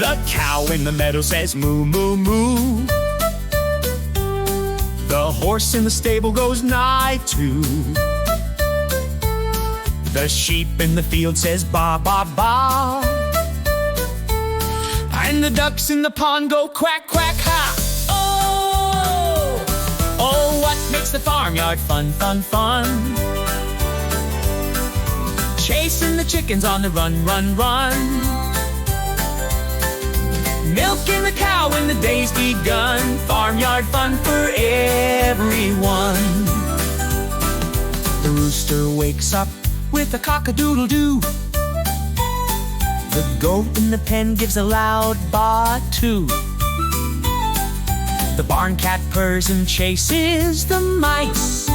The cow in the meadow says moo, moo, moo. The horse in the stable goes nigh too. The sheep in the field says ba, ba, ba. And the ducks in the pond go quack, quack, ha. Oh, oh, what makes the farmyard fun, fun, fun? Chasing the chickens on the run, run, run. Milking the cow when the day's begun. Farmyard fun for everyone. The rooster wakes up with a cock-a-doodle-doo. The goat in the pen gives a loud baa too. The barn cat purrs and chases the mice.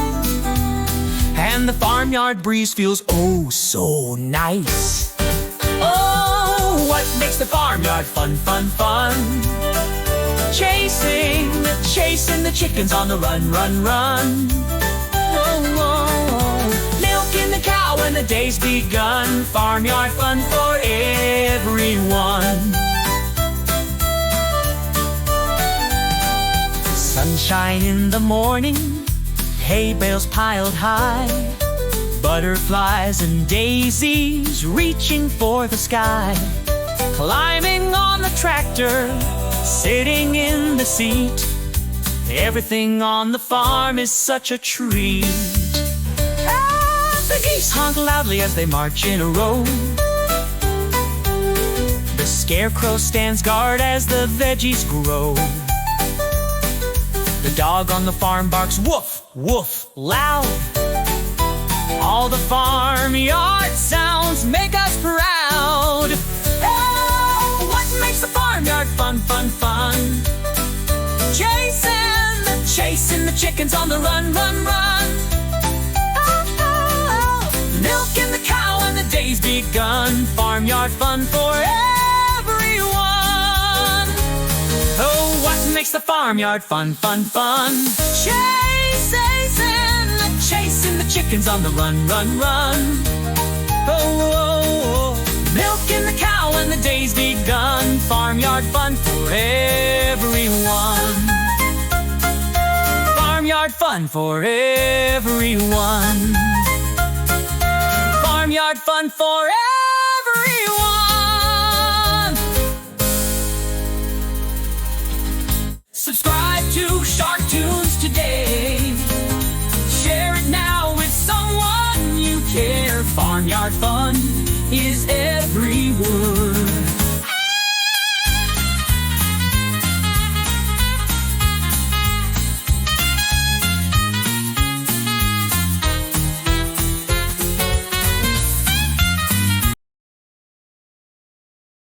And the farmyard breeze feels oh so nice. Oh, what makes the farmyard fun, fun, fun? Chasing the chickens on the run, run, run. Oh, oh, milking the cow when the day's begun. Farmyard fun for everyone. Sunshine in the morning, hay bales piled high, butterflies and daisies reaching for the sky. Climbing on the tractor, sitting in the seat. Everything on the farm is such a treat. And the geese honk loudly as they march in a row. The scarecrow stands guard as the veggies grow. The dog on the farm barks woof, woof, loud. All the farmyard sounds make us proud. Oh, what makes the farmyard fun, fun, fun? Chasing the chickens on the run, run, run. Oh, oh, oh. Milking the cow when the day's begun. Farmyard fun for everyone. Oh, what makes the farmyard fun, fun, fun? Chasing the chickens on the run, run, run. Oh, oh, oh. Milking the cow when the day's begun. Farmyard fun for everyone. Farmyard fun for everyone. Farmyard fun for everyone. Subscribe to SharkTunes today. Share it now with someone you care. Farmyard fun is every word.